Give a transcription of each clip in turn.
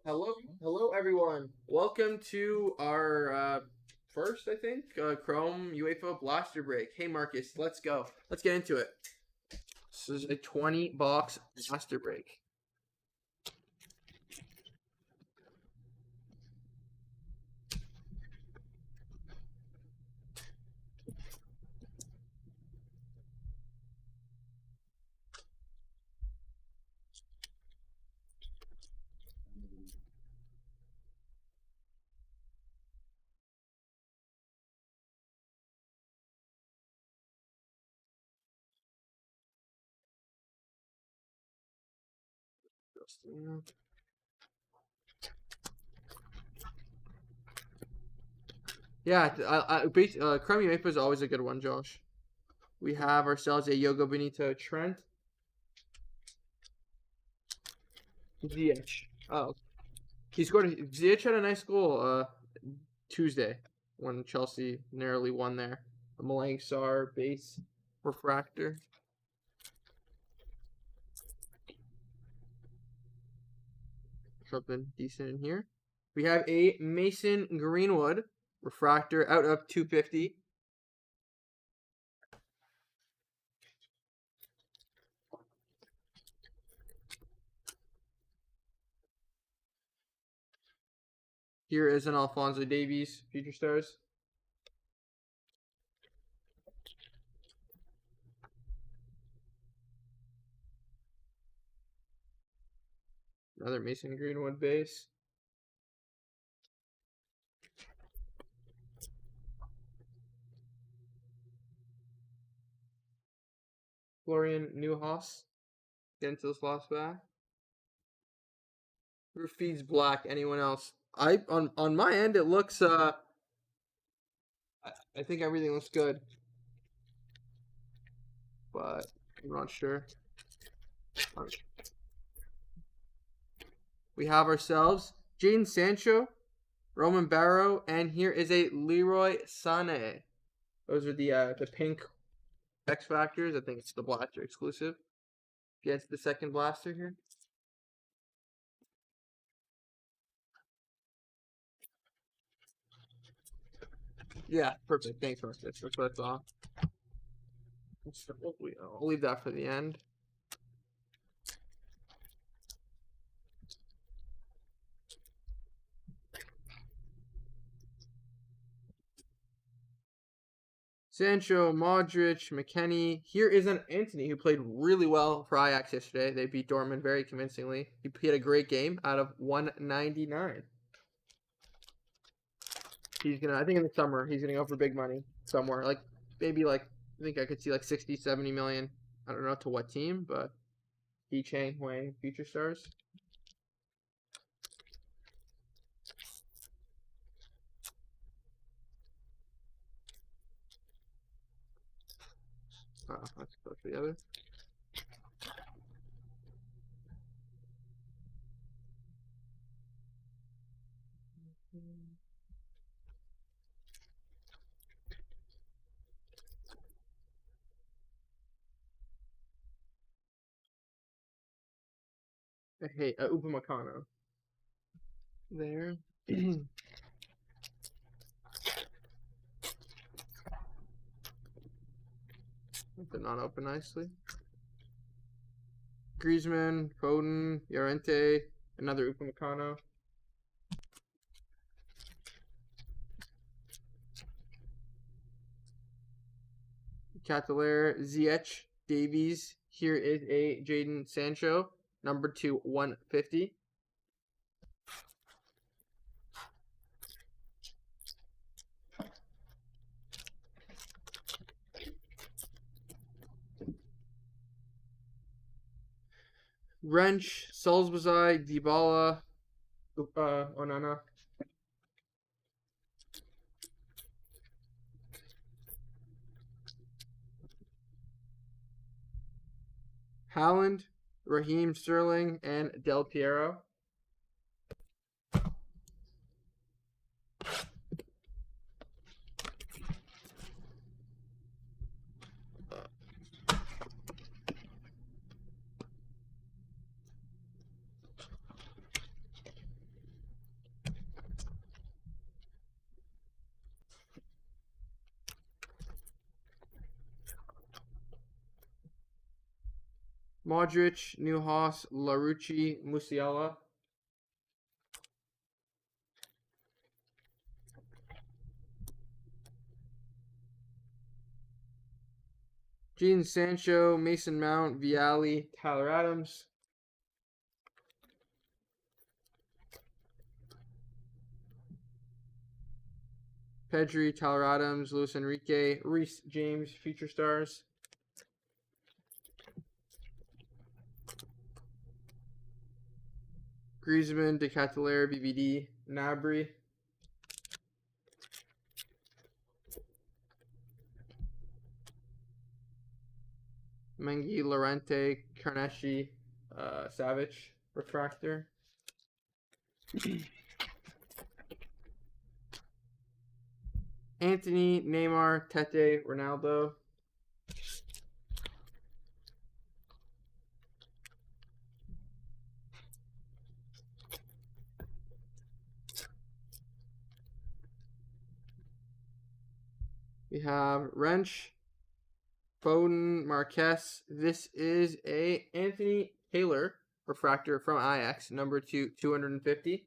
Hello everyone. Welcome to our first, I think, Chrome UEFA Blaster Break. Hey Marcus, let's go. Let's get into it. This is a 20-box Blaster Break. Yeah, Chrome UEFA is always a good one, Josh. We have ourselves a Yogo Benito Trent. Ziyech. Oh, Ziyech had a nice goal Tuesday when Chelsea narrowly won there. A Malang Sarr base refractor. Something decent in here. We have a Mason Greenwood refractor out of 250. Here is an Alphonso Davies Future Stars. Another Mason Greenwood base. Florian Neuhaus. Get into this last back. Who feeds black? Anyone else? On my end it looks I think everything looks good. But I'm not sure. We have ourselves Jadon Sancho, Roman Barrow, and here is a Leroy Sané. Those are the pink X Factors. I think it's the blaster exclusive. Get the second blaster here. Yeah, perfect. Thanks, Marcus. That's what I thought. I'll leave that for the end. Sancho, Modric, McKennie. Here is an Anthony who played really well for Ajax yesterday. They beat Dortmund very convincingly. He had a great game out of 199. I think in the summer, he's gonna go for big money somewhere. Maybe I think I could see 60, 70 million. I don't know to what team, but He Chang Huang Future Stars. Let's go for the other. Hey, Upamecano. There. Did not open nicely. Griezmann, Foden, Llorente, another Upamecano. Catalaire, Ziyech, Davies. Here is a Jadon Sancho, number 2, 150. Wrench, Salzbazai, Dybala, Onana. Haaland, Raheem Sterling, and Del Piero. Modric, Newhouse, Larucci, Musiala. Jadon Sancho, Mason Mount, Vialli, Tyler Adams. Pedri, Tyler Adams, Luis Enrique, Reece James, Future Stars. Griezmann, Decathlon, BVD, Nabry. Mengi, Lorente, Carnesci, Savage, Refractor. Anthony, Neymar, Tete, Ronaldo. We have Wrench, Foden, Marquez. This is a Anthony Taylor refractor from Ajax, number 250.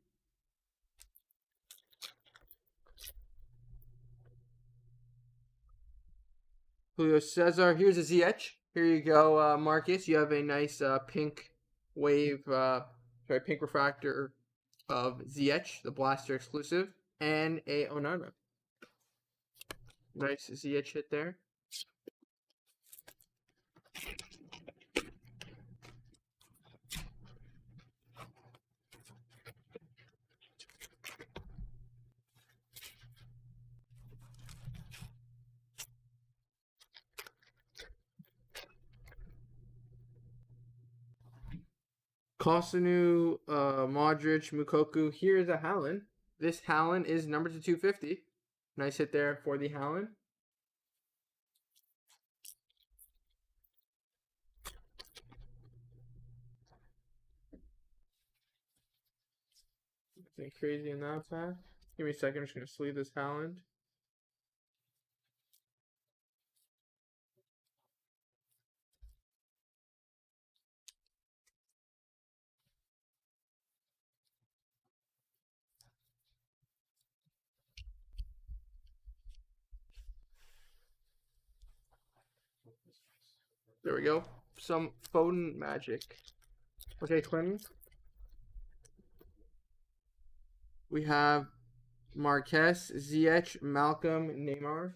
Julio Cesar. Here's a ZH. Here you go, Marcus. You have a nice pink wave, pink refractor of ZH, the Blaster exclusive, and a Onana. Nice ZH hit there. Kosunu, Modric, Mukoku. Here's a Haaland. This Haaland is number 250. Nice hit there for the Haaland. Nothing crazy in that pack. Give me a second. I'm just going to sleeve this Haaland. There we go. Some Foden magic. Okay, Clinton. We have Marquez, ZH, Malcolm, Neymar.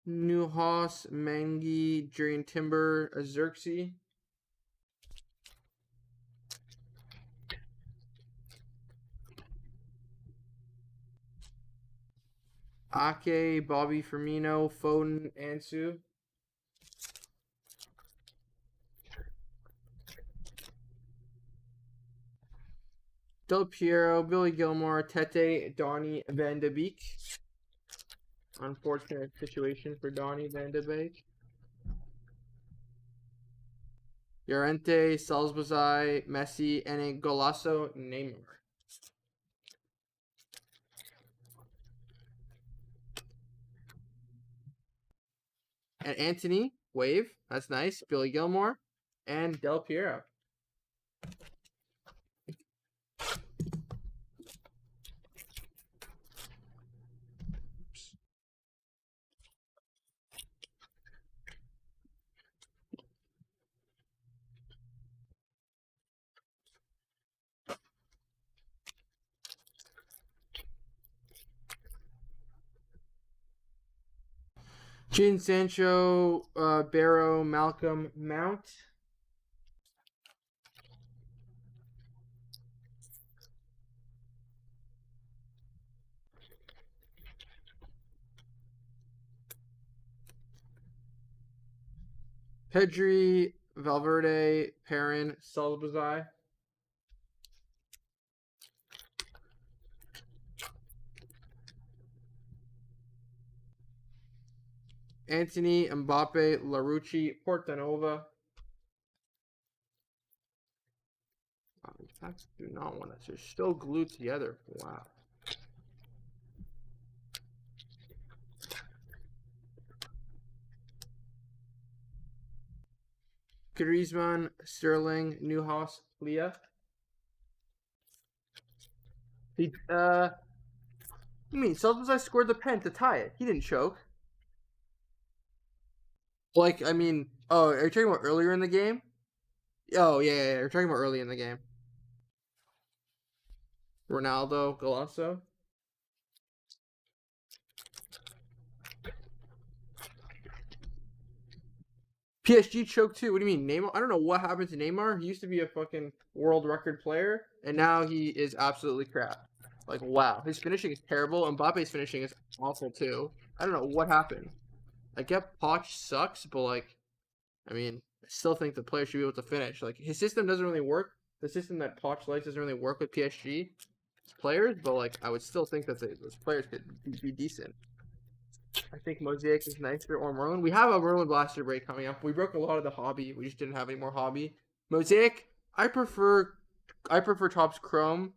Newhouse, Mengi, Jurian Timber, Xerxes. Ake, Bobby Firmino, Foden, Ansu. Del Piero, Billy Gilmore, Tete, Donny Van de Beek. Unfortunate situation for Donny Van de Beek. Llorente, Salzbazai, Messi, and a Golasso Neymar. And Anthony, Wave. That's nice. Billy Gilmore. And Del Piero. Jadon Sancho, Barrow, Malcolm, Mount. Pedri, Valverde, Perrin, Salzbazai. Anthony, Mbappe, Larucci, Portanova. Oh, these packs do not want us. They're still glued together. Wow. Griezmann, Sterling, Newhouse, Leah. He you mean Salazar scored the pen to tie it? He didn't choke. Like, I mean, oh, are you talking about earlier in the game? Oh yeah, you're talking about early in the game. Ronaldo, Golasso. PSG choked too. What do you mean, Neymar? I don't know what happened to Neymar. He used to be a fucking world record player, and now he is absolutely crap. Like, wow, his finishing is terrible. Mbappe's finishing is awful too. I don't know what happened. I get Poch sucks, but like, I mean, I still think the player should be able to finish. Like, his system doesn't really work. The system that Poch likes doesn't really work with PSG players, but like, I would still think that those players could be decent. I think Mosaic is nicer or Merlin. We have a Merlin Blaster break coming up. We broke a lot of the hobby. We just didn't have any more hobby. Mosaic, I prefer Topps Chrome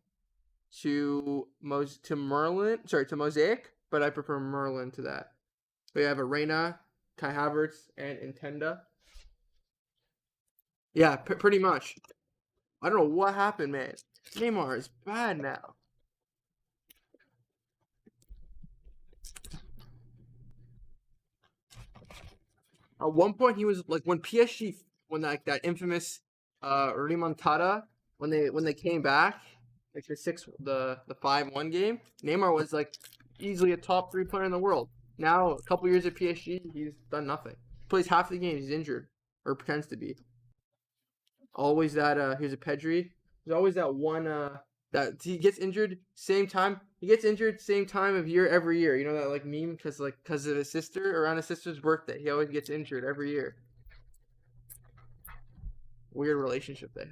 to Merlin. Sorry, to Mosaic, but I prefer Merlin to that. We have Arena, Kai Havertz, and Intenda. Yeah, pretty much. I don't know what happened, man. Neymar is bad now. At one point, he was like when PSG, when like that infamous remontada, when they came back, like the 5-1 game, Neymar was like easily a top 3 player in the world. Now a couple years at PSG, he's done nothing. Plays half the games, he's injured or pretends to be. Always that here's a Pedri. There's always that one that he gets injured same time. He gets injured same time of year every year. You know that like meme because of his sister, around his sister's birthday. He always gets injured every year. Weird relationship they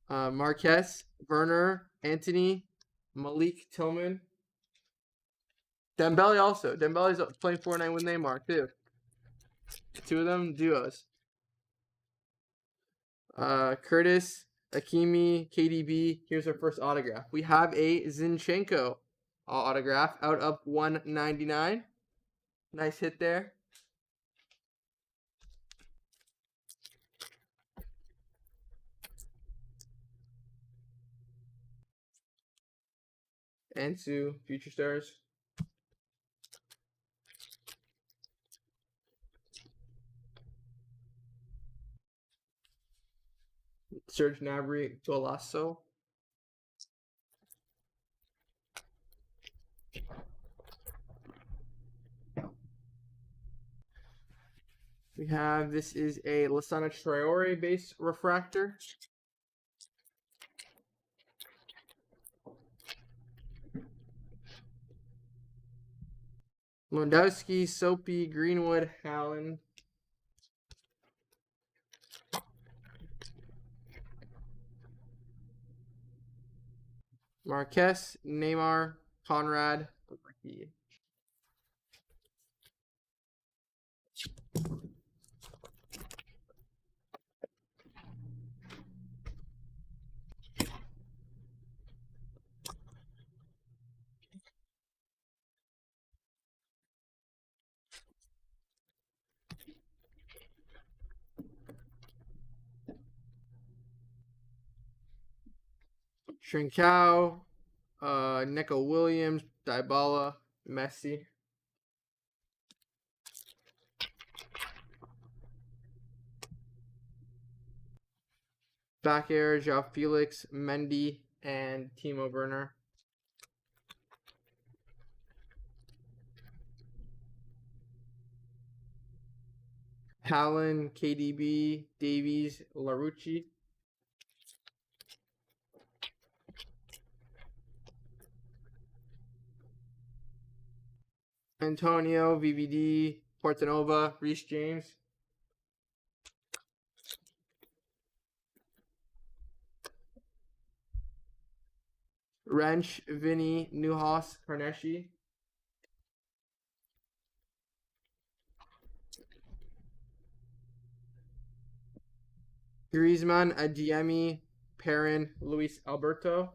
have. Marquez, Werner, Anthony, Malik Tillman, Dembele also. Dembele's playing Fortnite with Neymar too. 2 of them duos. Curtis, Akimi, KDB. Here's our first autograph. We have a Zinchenko autograph out of 199. Nice hit there. Ansu, Future Stars. Serge Gnabry, Golasso. We have, this is a Lassana Traore base refractor. Lewandowski, Soapy, Greenwood, Haaland. Marquez, Neymar, Conrad, Ricky. Trincao, Nico Williams, Dybala, Messi. Back air, João Felix, Mendy, and Timo Werner. Haaland, KDB, Davies, Larucci. Antonio, VVD, Portanova, Reece James. Wrench, Vinny, Newhouse, Carneshi. Griezmann, Adiemi, Perrin, Luis Alberto.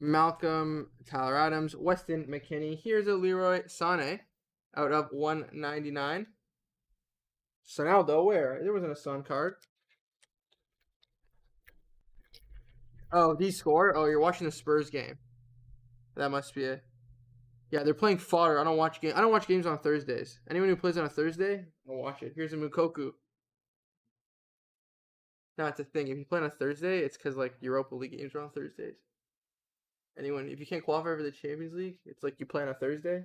Malcolm, Tyler Adams, Weston McKennie. Here's a Leroy Sané out of 199. Sonaldo, where? There wasn't a Sun card. Oh, he score? Oh, you're watching the Spurs game. That must be it. Yeah, they're playing fodder. I don't watch games on Thursdays. Anyone who plays on a Thursday, I'll watch it. Here's a Mukoku. No, it's a thing. If you play on a Thursday, it's because like Europa League games are on Thursdays. Anyone, if you can't qualify for the Champions League, it's like you play on a Thursday.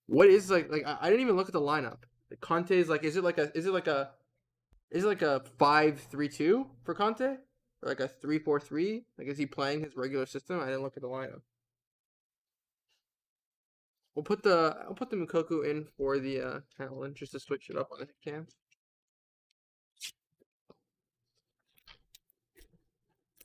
What is like I didn't even look at the lineup. Conte is like, is it like a 5-3-2 for Conte? Or like a 3-4-3? Like, is he playing his regular system? I didn't look at the lineup. I'll put the Mukoku in for the talent just to switch it up on the cam.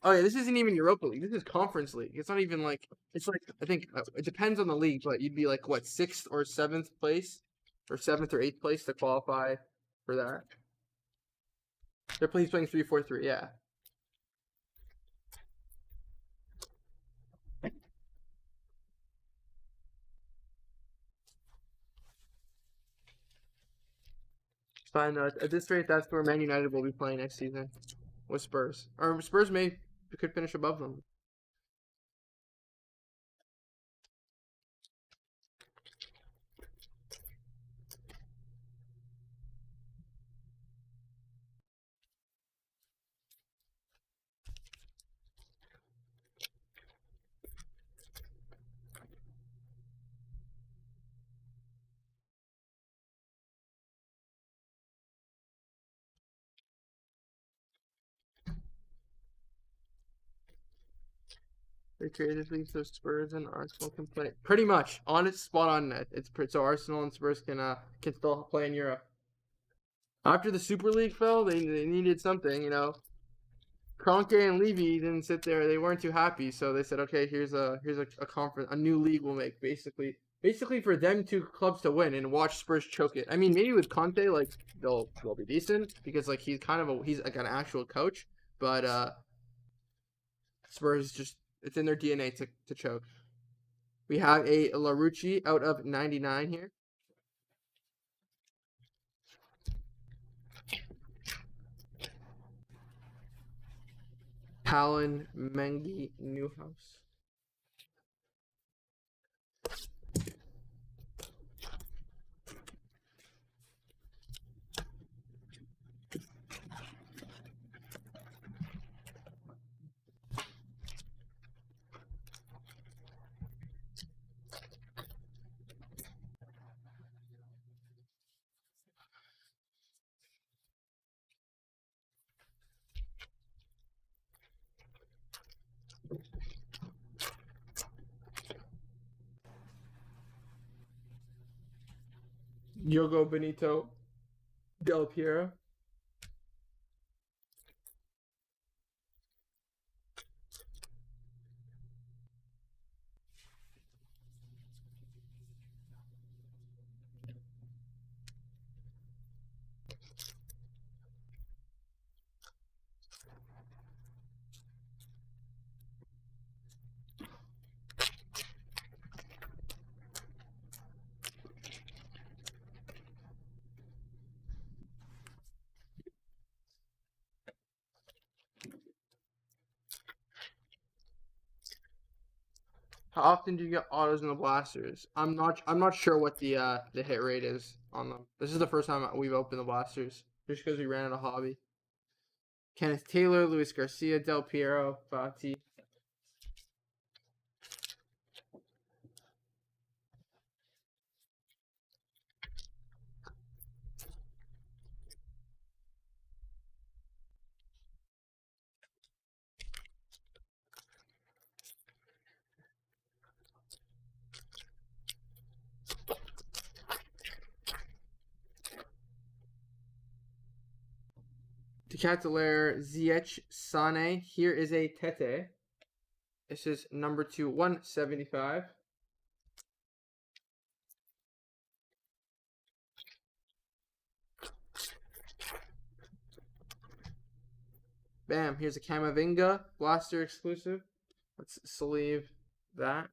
Oh yeah, this isn't even Europa League. This is Conference League. It's not even like, it's like, I think it depends on the league, but you'd be like what, 6th or 7th place, or 7th or 8th place to qualify for that. He's playing 3-4-3. Yeah. It's fine though. At this rate, that's where Man United will be playing next season with Spurs. Or Spurs could finish above them. They created leagues so Spurs and Arsenal can play. Pretty much on its spot on net. It's so Arsenal and Spurs can still play in Europe. After the Super League fell, they needed something, you know. Kroenke and Levy didn't sit there; they weren't too happy, so they said, "Okay, here's a conference, a new league we'll make, basically for them two clubs to win and watch Spurs choke it." I mean, maybe with Conte, like they'll be decent because like he's like an actual coach, but Spurs just it's in their DNA to choke. We have a Larucci out of 99 here. Palin, Mengi, Newhouse. Yogo Benito, Del Piero. How often do you get autos in the blasters? I'm not sure what the hit rate is on them. This is the first time we've opened the blasters, just because we ran out of hobby. Kenneth Taylor, Luis Garcia, Del Piero, Fati. Decathlon, Ziyech, Sane. Here is a Tete. This is number 2, 175. Bam. Here's a Camavinga Blaster exclusive. Let's sleeve that.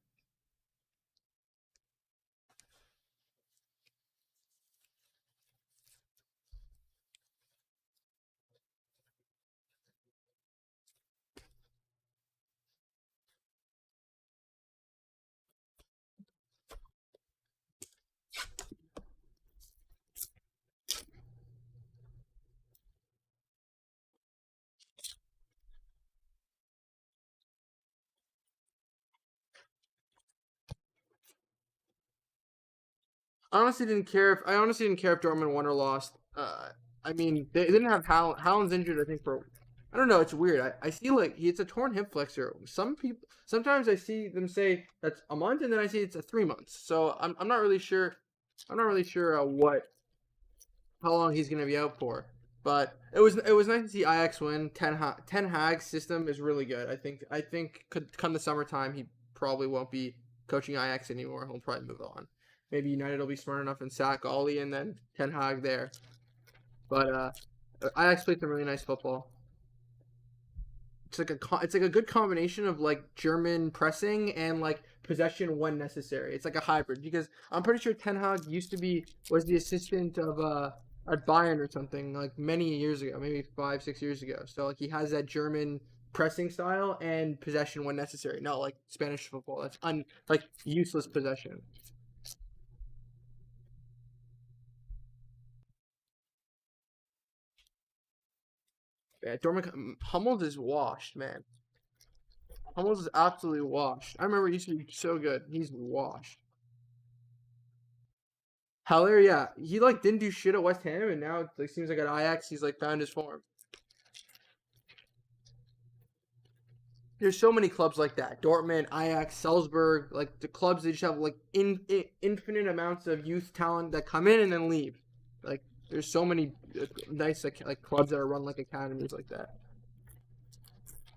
I honestly didn't care if Dortmund won or lost. I mean, they didn't have Haaland. Haaland's injured, I think, for I don't know. It's weird. I see like it's a torn hip flexor. Some people sometimes I see them say that's a month, and then I see it's a 3 months. So I'm not really sure. I'm not really sure what how long he's gonna be out for. But it was nice to see Ajax win. Ten Hag's system is really good. I think could come the summertime he probably won't be coaching Ajax anymore. He'll probably move on. Maybe United will be smart enough and sack Ollie and then Ten Hag there. But Ajax played some really nice football. It's like a good combination of like German pressing and like possession when necessary. It's like a hybrid because I'm pretty sure Ten Hag was the assistant of at Bayern or something like many years ago, maybe 5-6 years ago. So like he has that German pressing style and possession when necessary. Not like Spanish football. That's like useless possession. Yeah, Dortmund Hummels is washed, man. Hummels is absolutely washed. I remember he used to be so good. He's washed. Haller, yeah, he like didn't do shit at West Ham, and now it like seems like at Ajax he's like found his form. There's so many clubs like that: Dortmund, Ajax, Salzburg, like the clubs that just have like infinite amounts of youth talent that come in and then leave. Like there's so many nice like clubs that are run like academies like that.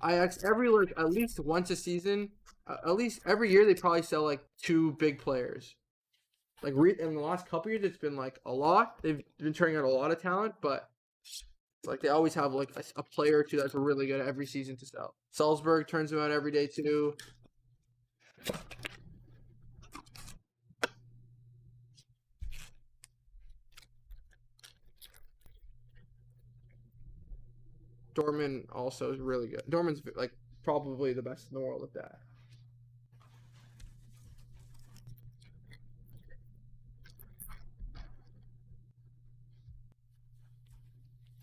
Ajax every like at least once a season, at least every year they probably sell like two big players. Like in the last couple years, it's been like a lot. They've been turning out a lot of talent, but like they always have like a player or two that's really good every season to sell. Salzburg turns them out every day too. Dortmund also is really good. Dortmund's like probably the best in the world at that.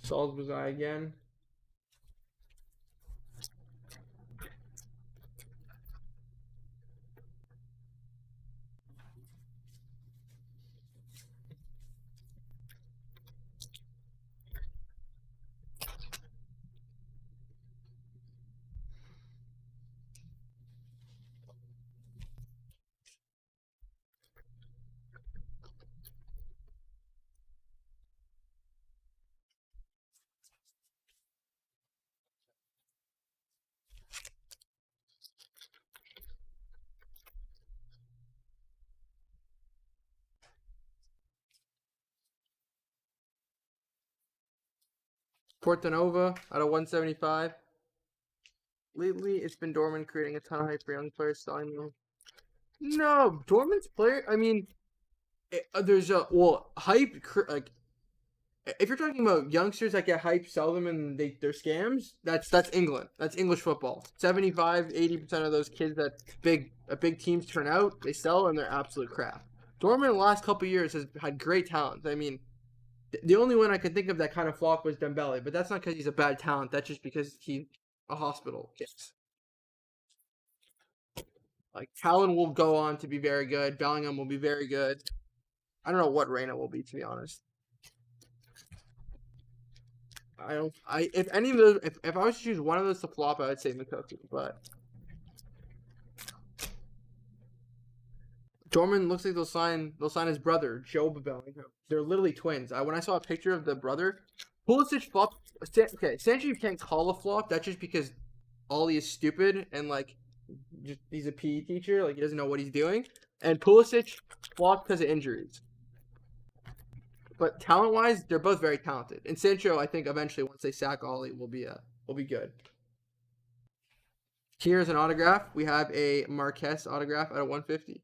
Salzburg again. Portanova out of 175. Lately, it's been Dortmund creating a ton of hype for young players, selling them. No, Dortmund's player. I mean, there's a hype like if you're talking about youngsters that get hype, sell them, and they're scams. That's England. That's English football. 75-80% of those kids that big teams turn out, they sell, and they're absolute crap. Dortmund in the last couple years has had great talent. I mean, the only one I could think of that kind of flop was Dembele, but that's not because he's a bad talent. That's just because he's a hospital case. Like Talon will go on to be very good. Bellingham will be very good. I don't know what Reina will be, to be honest. I don't. If any of those, if I was to choose one of those to flop, I would say Mikoku. But Dortmund looks like they'll sign his brother, Job Bellingham. They're literally twins. When I saw a picture of the brother, Pulisic flopped. Okay, Sancho you can't call a flop. That's just because Ollie is stupid and like he's a PE teacher. Like he doesn't know what he's doing. And Pulisic flopped because of injuries. But talent-wise, they're both very talented. And Sancho, I think, eventually once they sack Ollie, will be we'll be good. Here's an autograph. We have a Marquez autograph at a 150.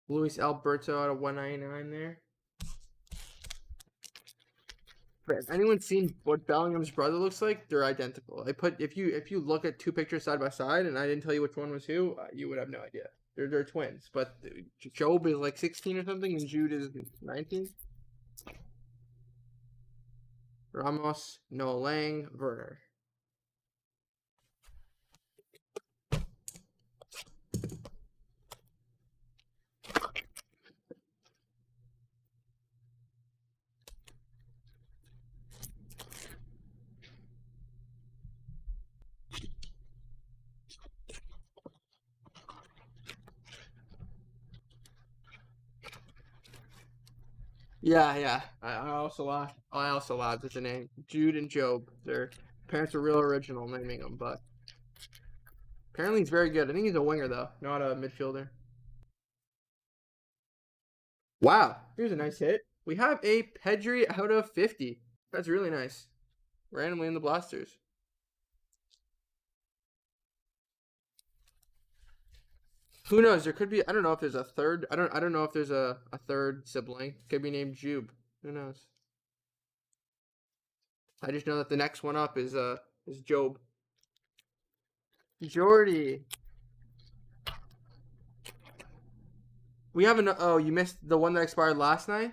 Luis Alberto out of 199 there. If anyone's seen what Bellingham's brother looks like, they're identical. I put if you look at two pictures side by side and I didn't tell you which one was who, you would have no idea. They're twins, but Job is like 16 or something, and Jude is 19. Ramos, Noah Lang, Werner. Yeah. I also laughed. I also laughed at the name Jude and Job. Their parents are real original naming them, but apparently he's very good. I think he's a winger though, not a midfielder. Wow, here's a nice hit. We have a Pedri out of 50. That's really nice. Randomly in the blasters. Who knows? There could be. I don't know if there's a third. I don't know if there's a third sibling. Could be named Jube. Who knows? I just know that the next one up is Job. Jordy. We have an. Oh, you missed the one that expired last night.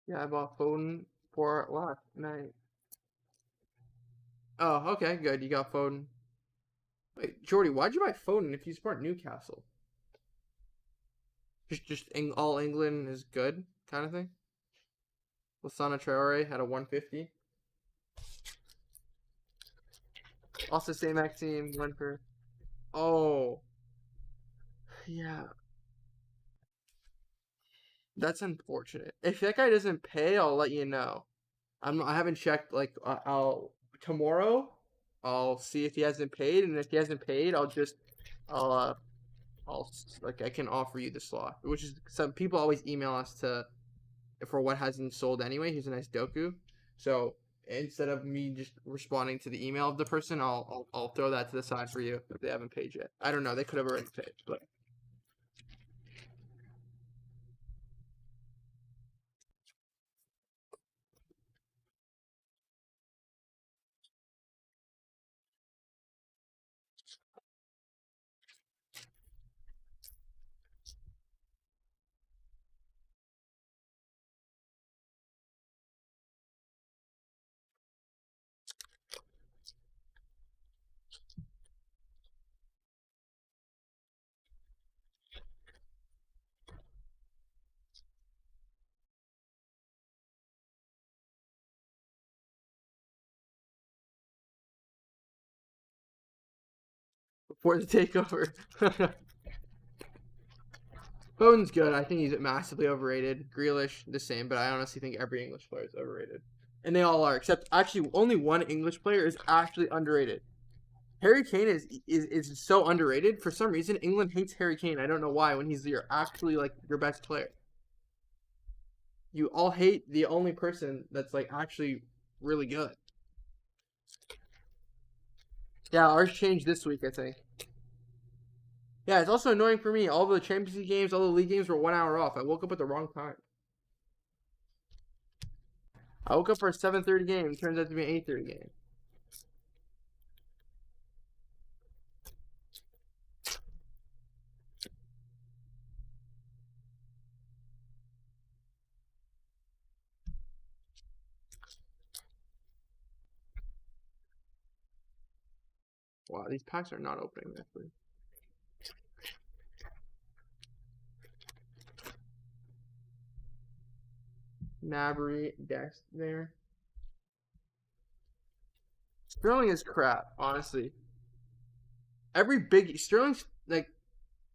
Yeah, I bought Foden for last night. Oh, okay, good. You got Foden. Wait, Jordy, why'd you buy Foden if you support Newcastle? Just all England is good kind of thing. Lassana Traore had a 150. Also, same Maxime went for. Oh, yeah, that's unfortunate. If that guy doesn't pay, I'll let you know. I haven't checked. Like I'll tomorrow. I'll see if he hasn't paid, and if he hasn't paid, I'll like I can offer you the slot. Which is some people always email us to for what hasn't sold anyway. Here's a nice Doku. So instead of me just responding to the email of the person, I'll throw that to the side for you if they haven't paid yet. I don't know. They could have already paid, but. Before the takeover. Foden's good. I think he's massively overrated. Grealish, the same, but I honestly think every English player is overrated. And they all are, except actually only one English player is actually underrated. Harry Kane is so underrated. For some reason, England hates Harry Kane. I don't know why when he's actually like your best player. You all hate the only person that's like actually really good. Yeah, ours changed this week, I think. Yeah, it's also annoying for me. All the Champions League games, all the league games were 1 hour off. I woke up at the wrong time. I woke up for a 7:30 game. It turns out to be an 8:30 game. Wow, these packs are not opening nicely. Nabry, Dex there. Sterling is crap, honestly. Every big Sterling's like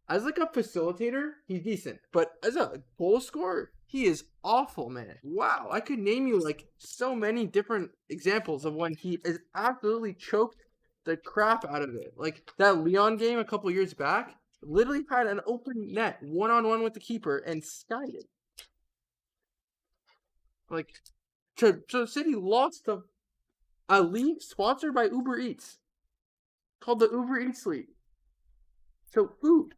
as like a facilitator, he's decent, but as a goal scorer, he is awful, man. Wow, I could name you like so many different examples of when he is absolutely choked the crap out of it. Like that Leon game a couple years back, literally had an open net 1-on-1 with the keeper and skied it. Like, so City lost a league sponsored by Uber Eats called the Uber Eats League. So food,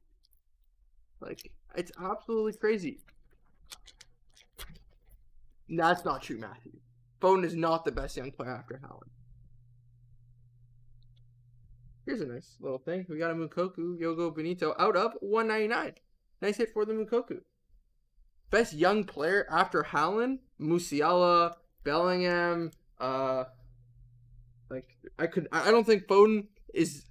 like, it's absolutely crazy. That's not true, Matthew. Foden is not the best young player after Haaland. Here's a nice little thing. We got a Mukoku, Yogo Benito out of 199. Nice hit for the Mukoku. Best young player after Haaland, Musiala, Bellingham. Like I don't think Foden is.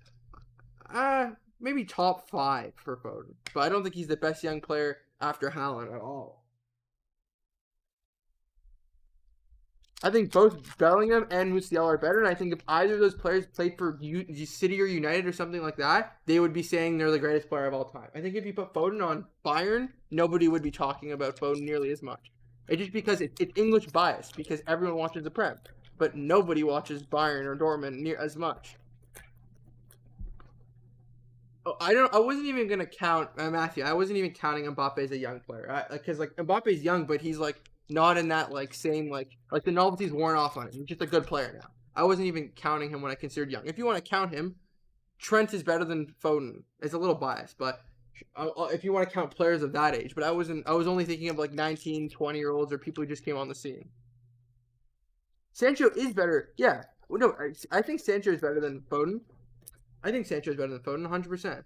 Maybe top 5 for Foden, but I don't think he's the best young player after Haaland at all. I think both Bellingham and Musiala are better, and I think if either of those players played for City or United or something like that, they would be saying they're the greatest player of all time. I think if you put Foden on Bayern, nobody would be talking about Foden nearly as much. It's just because it's English bias, because everyone watches the Prem, but nobody watches Bayern or Dortmund near as much. Oh, I wasn't even gonna count Matthew. I wasn't even counting Mbappe as a young player, because like Mbappe's young, but he's like not in that like same like the novelty's worn off on him. He's just a good player now. I wasn't even counting him when I considered young. If you want to count him, Trent is better than Foden. It's a little biased, but if you want to count players of that age, but I wasn't. I was only thinking of like 19, 20-year-olds or people who just came on the scene. Sancho is better. Yeah. Well, no, I think Sancho is better than Foden. I think Sancho is better than Foden, 100%.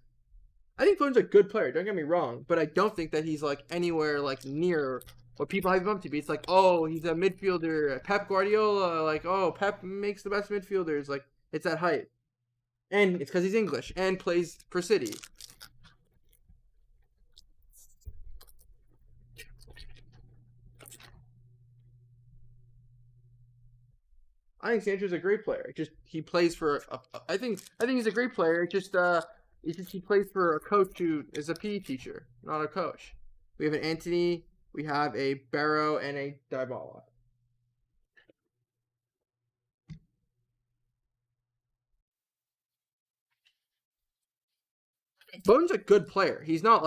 I think Foden's a good player, don't get me wrong, but I don't think that he's like anywhere like near what people have him up to be. It's like, oh, he's a midfielder, Pep Guardiola, like, oh, Pep makes the best midfielders, like, it's that hype. And it's because he's English and plays for City. I think Sancho's a great player. Just he plays for. I think he's a great player. It's just he plays for a coach who is a PE teacher, not a coach. We have an Anthony, we have a Barrow, and a Dybala. Bone's a good player. He's not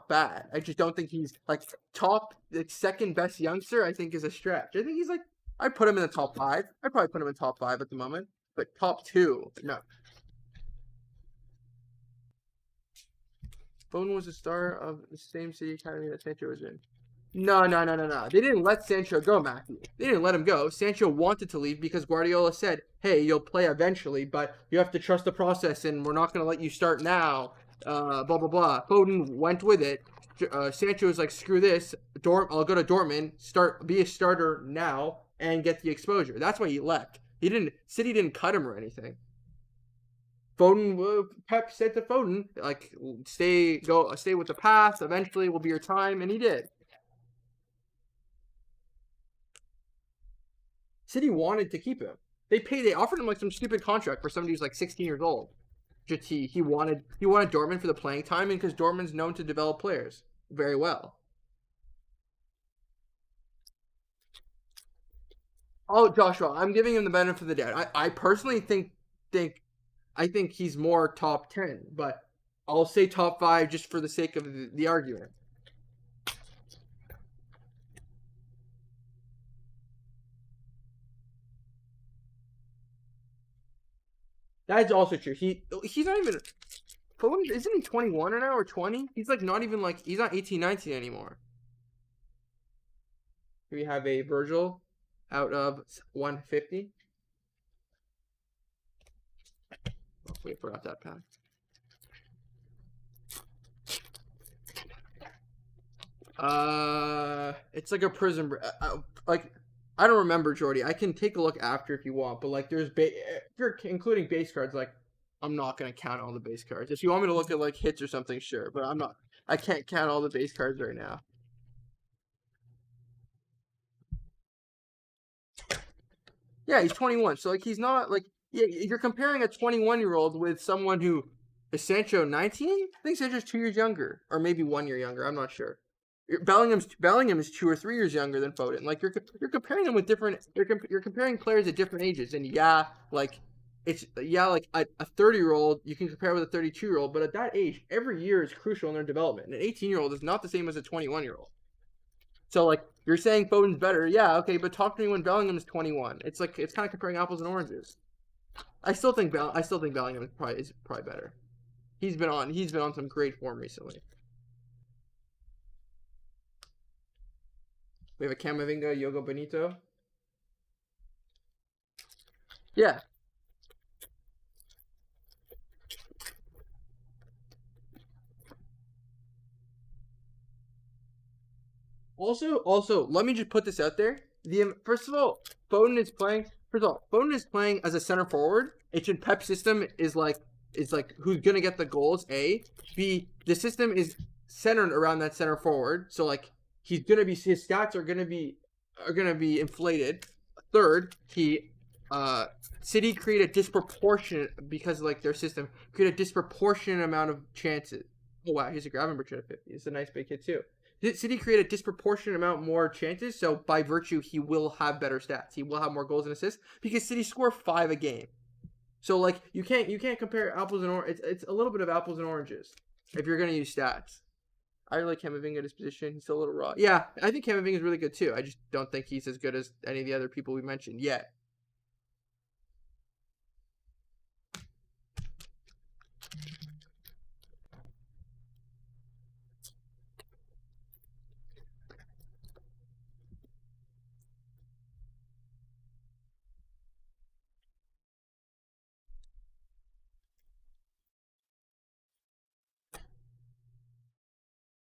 bad. I just don't think he's like top like second best youngster. I think is a stretch. I think he's like I'd put him in the top 5. I'd probably put him in top 5 at the moment, but top 2, no. Bone was the star of the same City Academy that Sancho was in. No. They didn't let Sancho go, Matthew. They didn't let him go. Sancho wanted to leave because Guardiola said, hey, you'll play eventually, but you have to trust the process, and we're not going to let you start now. Blah, blah, blah. Foden went with it. Sancho was like, screw this. I'll go to Dortmund, be a starter now, and get the exposure. That's why he left. City didn't cut him or anything. Foden, Pep said to Foden, like, stay with the path. Eventually will be your time, and he did. City wanted to keep him. They offered him like some stupid contract for somebody who's like 16 years old. Just he wanted Dortmund for the playing time, and because Dortmund's known to develop players very well. Oh, Joshua, I'm giving him the benefit of the doubt. I personally think he's more top 10, but I'll say top 5 just for the sake of the argument. That's also true. He's not even Foden, isn't he 21 now or 20? He's like not even like, he's not 18, 19 anymore. We have a Virgil out of 150. Oh, wait, forgot that pack. It's like a prism. Like, I don't remember, Jordy. I can take a look after if you want, but like, there's if you're including base cards, like, I'm not gonna count all the base cards. If you want me to look at like hits or something, sure, but I'm not. I can't count all the base cards right now. Yeah, he's 21, so like he's not like, yeah. You're comparing a 21-year-old with someone who is Sancho 19. I think Sancho's 2 years younger, or maybe 1 year younger. I'm not sure. Bellingham is 2 or 3 years younger than Foden. Like you're comparing them with different. You're comparing players at different ages, and yeah, like it's like a 30-year-old you can compare with a 32-year-old, but at that age, every year is crucial in their development. An 18-year-old is not the same as a 21-year-old. So like you're saying Foden's better, yeah, okay, but talk to me when Bellingham's 21. It's like it's kind of comparing apples and oranges. I still think Bellingham is probably better. He's been on some great form recently. We have a Camavinga, Yogo Bonito. Yeah. Also, let me just put this out there. First of all, Foden is playing. First of all, Foden is playing as a center forward. Pep system is like who's gonna get the goals. A, B. The system is centered around that center forward. So like his stats are gonna be inflated. Third, City create a disproportionate because like their system create a disproportionate amount of chances. Oh wow, here's a Gravenberch at 50. It's a nice big hit too. City create a disproportionate amount more chances, so by virtue, he will have better stats. He will have more goals and assists because City score 5 a game. So like you can't compare apples and oranges. It's a little bit of apples and oranges if you're gonna use stats. I really like Camavinga at his position. He's still a little raw. Yeah, I think Camavinga is really good too. I just don't think he's as good as any of the other people we mentioned yet.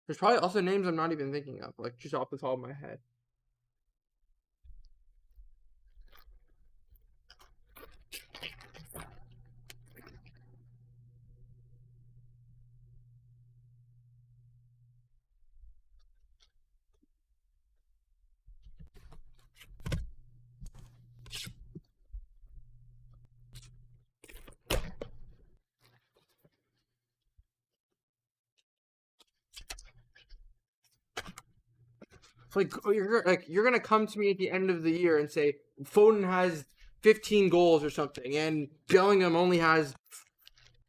There's probably also names I'm not even thinking of, like just off the top of my head. Like you're gonna come to me at the end of the year and say Foden has 15 goals or something, and Bellingham only has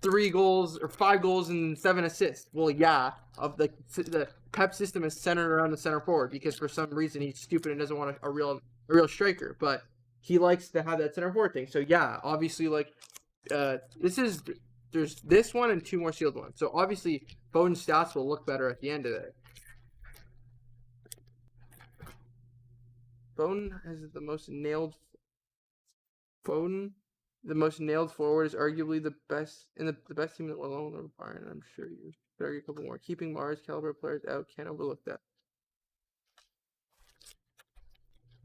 3 goals or 5 goals and 7 assists. Well, yeah, of the Pep system is centered around the center forward because for some reason he's stupid and doesn't want a real striker, but he likes to have that center forward thing. So yeah, obviously like there's this one and 2 more sealed ones. So obviously Foden's stats will look better at the end of it. Foden has the most nailed. Foden, the most nailed forward, is arguably the best in the best team alone of Bayern. I'm sure you could argue a couple more. Keeping Mars caliber players out, can't overlook that.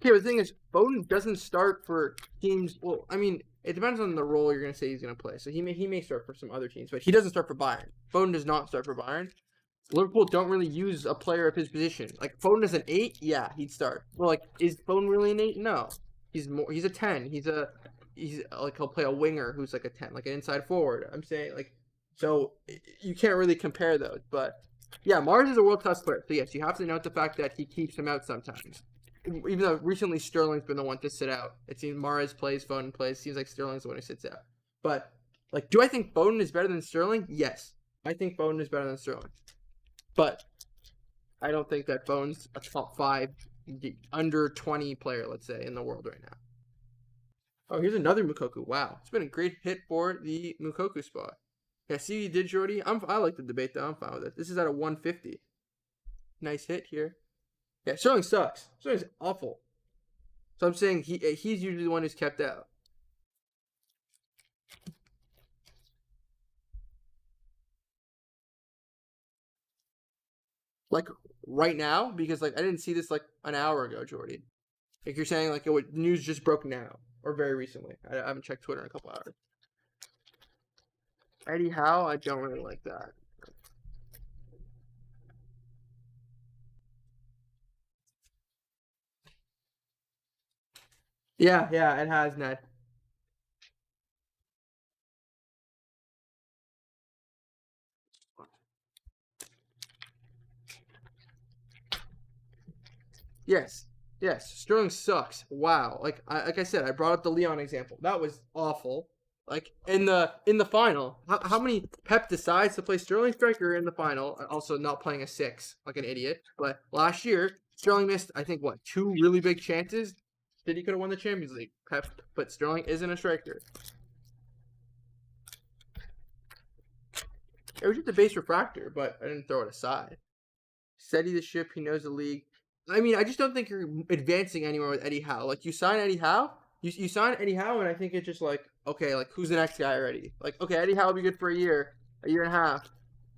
Okay, but the thing is, Foden doesn't start for teams. Well, I mean, it depends on the role you're gonna say he's gonna play. So he may start for some other teams, but he doesn't start for Bayern. Foden does not start for Bayern. Liverpool don't really use a player of his position. Like Foden is an 8, yeah, he'd start. Well, like is Foden really an 8? No, he's a 10. He's like he'll play a winger who's like a 10, like an inside forward. I'm saying like, so you can't really compare those. But yeah, Mars is a world class player. So yes, you have to note the fact that he keeps him out sometimes. Even though recently Sterling's been the one to sit out. It seems Mars plays, Foden plays. Seems like Sterling's the one who sits out. But like, do I think Foden is better than Sterling? Yes, I think Foden is better than Sterling. But I don't think that Foden's a top 5 under 20 player, let's say, in the world right now. Oh, here's another Mukoku. Wow. It's been a great hit for the Mukoku spot. Yeah, see, you did, Jordy. I like the debate though. I'm fine with it. This is at a 150. Nice hit here. Yeah, Sterling sucks. Sterling's awful. So I'm saying he's usually the one who's kept out. Like right now, because like I didn't see this like an hour ago, Jordy. Like you're saying like news just broke now or very recently. I haven't checked Twitter in a couple hours. Eddie Howe, I don't really like that. Yeah, it has, Ned. Yes, yes. Sterling sucks. Wow. Like I said, I brought up the Leon example. That was awful. Like in the final, how many Pep decides to play Sterling striker in the final, also not playing a six like an idiot. But last year, Sterling missed I think what two really big chances that he could have won the Champions League. Pep, but Sterling isn't a striker. It was just a base refractor, but I didn't throw it aside. Steady the ship. He knows the league. I mean, I just don't think you're advancing anywhere with Eddie Howe. Like you sign Eddie Howe, you sign Eddie Howe, and I think it's just like okay, like who's the next guy already? Like okay, Eddie Howe will be good for a year and a half.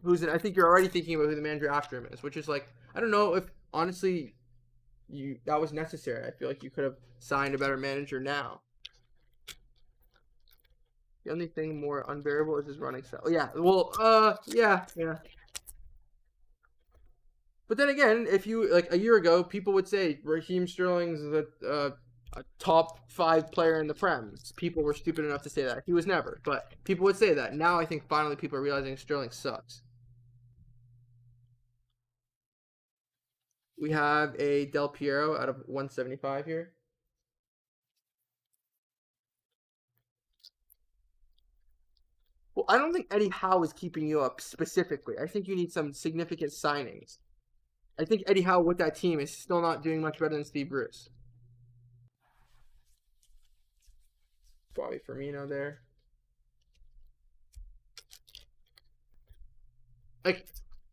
I think you're already thinking about who the manager after him is, which is like I don't know if honestly you that was necessary. I feel like you could have signed a better manager now. The only thing more unbearable is his running style. Yeah, well, yeah. But then again, if you like a year ago, people would say Raheem Sterling's a top 5 player in the Prem. People were stupid enough to say that. He was never, but people would say that. Now I think finally people are realizing Sterling sucks. We have a Del Piero out of 175 here. Well, I don't think Eddie Howe is keeping you up specifically. I think you need some significant signings. I think Eddie Howe with that team is still not doing much better than Steve Bruce. Bobby Firmino there. Like,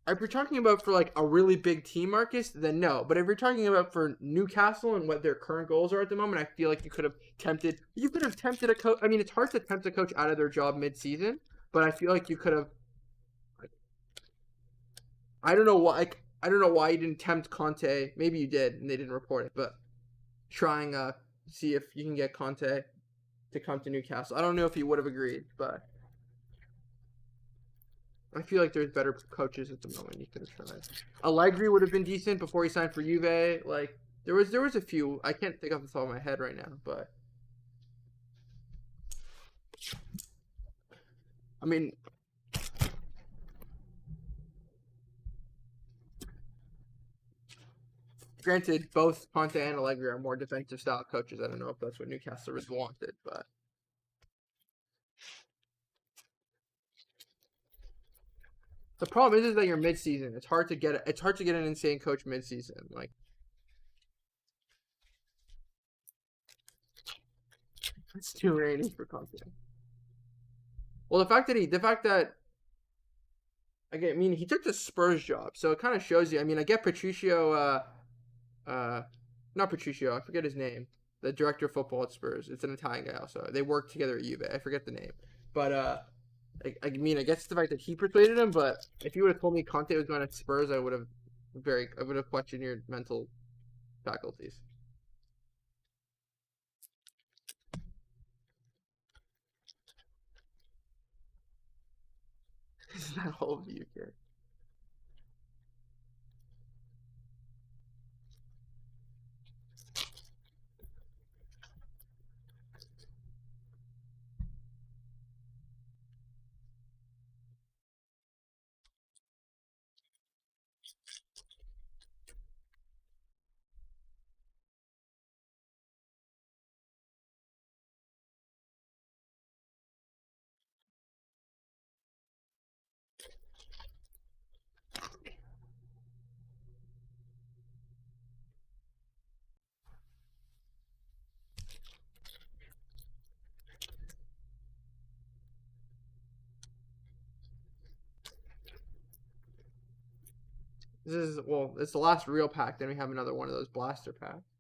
if you're talking about for like a really big team, Marcus, then no. But if you're talking about for Newcastle and what their current goals are at the moment, I feel like you could have tempted. You could have tempted a coach. I mean, it's hard to tempt a coach out of their job mid-season, but I feel like you could have. I don't know why. Like, I don't know why you didn't tempt Conte. Maybe you did, and they didn't report it. But trying see if you can get Conte to come to Newcastle. I don't know if he would have agreed, but I feel like there's better coaches at the moment you could have tried. Allegri would have been decent before he signed for Juve. Like there was a few. I can't think off the top of my head right now, but I mean, granted, both Conte and Allegri are more defensive style coaches. I don't know if that's what Newcastle really wanted, but the problem is that you're mid-season. It's hard to get an insane coach mid-season. Like it's too rainy for Conte. Well, the fact that I mean, he took the Spurs job, so it kind of shows you. I mean, I get Patricio, not Patricio. I forget his name. The director of football at Spurs. It's an Italian guy. Also, they work together at Juve. I forget the name, but I mean, I guess the fact that he persuaded him. But if you would have told me Conte was going to Spurs, I would have questioned your mental faculties. Is that all of you care? This is, well, it's the last real pack. Then we have another one of those blaster packs.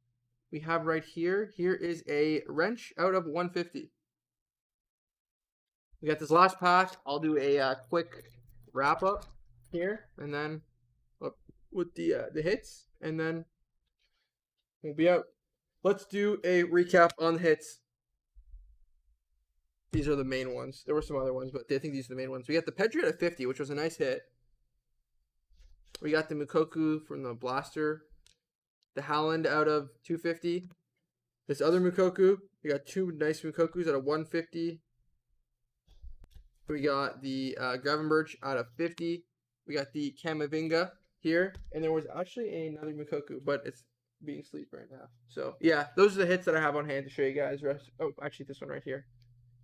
We have right here. Here is a wrench out of 150. We got this last pack. I'll do a quick wrap up here, and then with the hits, and then we'll be out. Let's do a recap on the hits. These are the main ones. There were some other ones, but I think these are the main ones. We got the Pedri at 50, which was a nice hit. We got the Mukoku from the blaster. The Haaland out of 250. This other Mukoku. We got two nice Mukokus out of 150. We got the Gravenberch out of 50. We got the Camavinga here. And there was actually another Mukoku, but it's being sleeved right now. So, yeah, those are the hits that I have on hand to show you guys. Oh, actually, this one right here.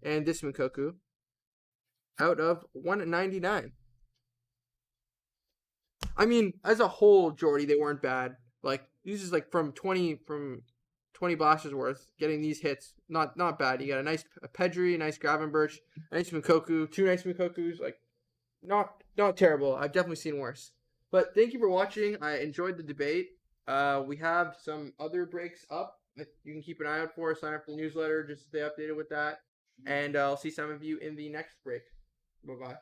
And this Mukoku out of 199. I mean, as a whole, Jordy, they weren't bad. Like, these is like from 20 blasters worth, getting these hits, not bad. You got a nice Pedri, a nice Gravenberch, a nice Mukoku, two nice Mukokus, like not terrible. I've definitely seen worse. But thank you for watching. I enjoyed the debate. We have some other breaks up that you can keep an eye out for. Sign up for the newsletter just to stay updated with that. And I'll see some of you in the next break. Bye-bye.